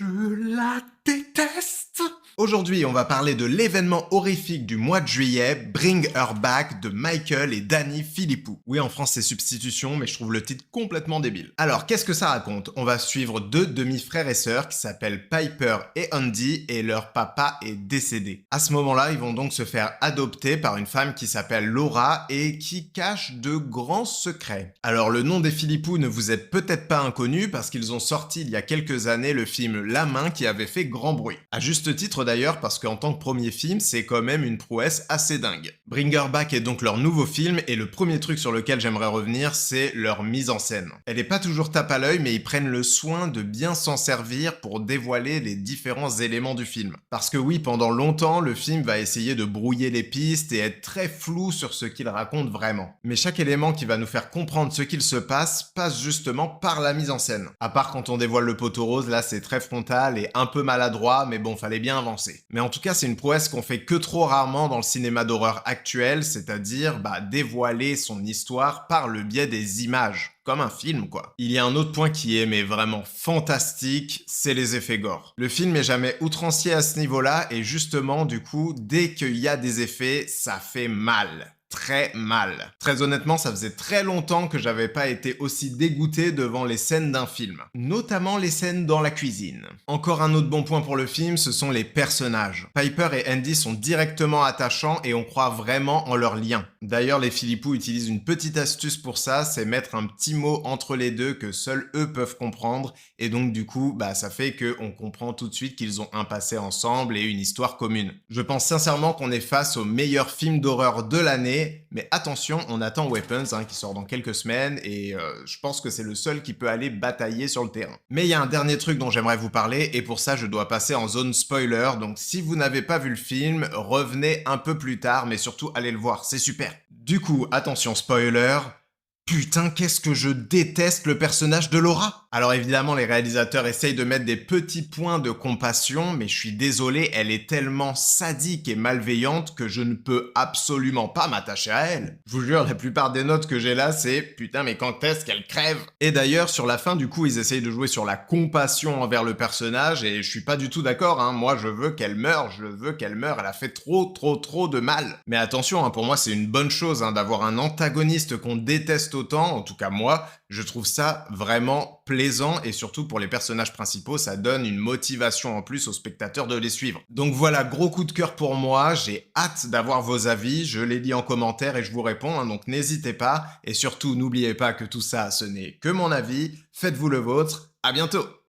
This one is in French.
Je la déteste. Aujourd'hui, on va parler de l'événement horrifique du mois de juillet, Bring Her Back de Michael et Danny Philippou. Oui, en France, c'est substitution, mais je trouve le titre complètement débile. Alors, qu'est-ce que ça raconte? On va suivre deux demi-frères et sœurs qui s'appellent Piper et Andy et leur papa est décédé. À ce moment-là, ils vont donc se faire adopter par une femme qui s'appelle Laura et qui cache de grands secrets. Alors, le nom des Philippou ne vous est peut-être pas inconnu parce qu'ils ont sorti il y a quelques années le film La Main qui avait fait grand bruit. À juste titre d'ailleurs parce qu'en tant que premier film, c'est quand même une prouesse assez dingue. Bring Her Back est donc leur nouveau film et le premier truc sur lequel j'aimerais revenir, c'est leur mise en scène. Elle est pas toujours tape à l'œil mais ils prennent le soin de bien s'en servir pour dévoiler les différents éléments du film. Parce que oui, pendant longtemps, le film va essayer de brouiller les pistes et être très flou sur ce qu'il raconte vraiment. Mais chaque élément qui va nous faire comprendre ce qu'il se passe justement par la mise en scène. À part quand on dévoile le poteau rose, là c'est très frontal et un peu maladroit, mais bon, fallait bien avancer. Mais en tout cas, c'est une prouesse qu'on fait que trop rarement dans le cinéma d'horreur actuel, c'est-à-dire dévoiler son histoire par le biais des images. Comme un film, quoi. Il y a un autre point qui est mais vraiment fantastique, c'est les effets gore. Le film est jamais outrancier à ce niveau-là, et justement, du coup, dès qu'il y a des effets, ça fait mal. Très mal. Très honnêtement, ça faisait très longtemps que j'avais pas été aussi dégoûté devant les scènes d'un film. Notamment les scènes dans la cuisine. Encore un autre bon point pour le film, ce sont les personnages. Piper et Andy sont directement attachants et on croit vraiment en leur lien. D'ailleurs, les Philippou utilisent une petite astuce pour ça, c'est mettre un petit mot entre les deux que seuls eux peuvent comprendre et donc du coup, ça fait qu'on comprend tout de suite qu'ils ont un passé ensemble et une histoire commune. Je pense sincèrement qu'on est face au meilleur film d'horreur de l'année. Mais attention, on attend Weapons qui sort dans quelques semaines et je pense que c'est le seul qui peut aller batailler sur le terrain. Mais il y a un dernier truc dont j'aimerais vous parler et pour ça je dois passer en zone spoiler, donc si vous n'avez pas vu le film, revenez un peu plus tard mais surtout allez le voir, c'est super. Du coup, attention spoiler, putain, qu'est-ce que je déteste le personnage de Laura! Alors évidemment, les réalisateurs essayent de mettre des petits points de compassion, mais je suis désolé, elle est tellement sadique et malveillante que je ne peux absolument pas m'attacher à elle. Je vous jure, la plupart des notes que j'ai là, c'est « Putain, mais quand est-ce qu'elle crève ?» Et d'ailleurs, sur la fin, du coup, ils essayent de jouer sur la compassion envers le personnage, et je suis pas du tout d'accord, Moi, je veux qu'elle meure, elle a fait trop de mal. Mais attention, pour moi, c'est une bonne chose, d'avoir un antagoniste qu'on déteste autant, en tout cas moi, je trouve ça vraiment plaisant et surtout pour les personnages principaux, ça donne une motivation en plus aux spectateurs de les suivre. Donc voilà, gros coup de cœur pour moi, j'ai hâte d'avoir vos avis, je les lis en commentaire et je vous réponds, donc n'hésitez pas et surtout n'oubliez pas que tout ça, ce n'est que mon avis, faites-vous le vôtre, à bientôt!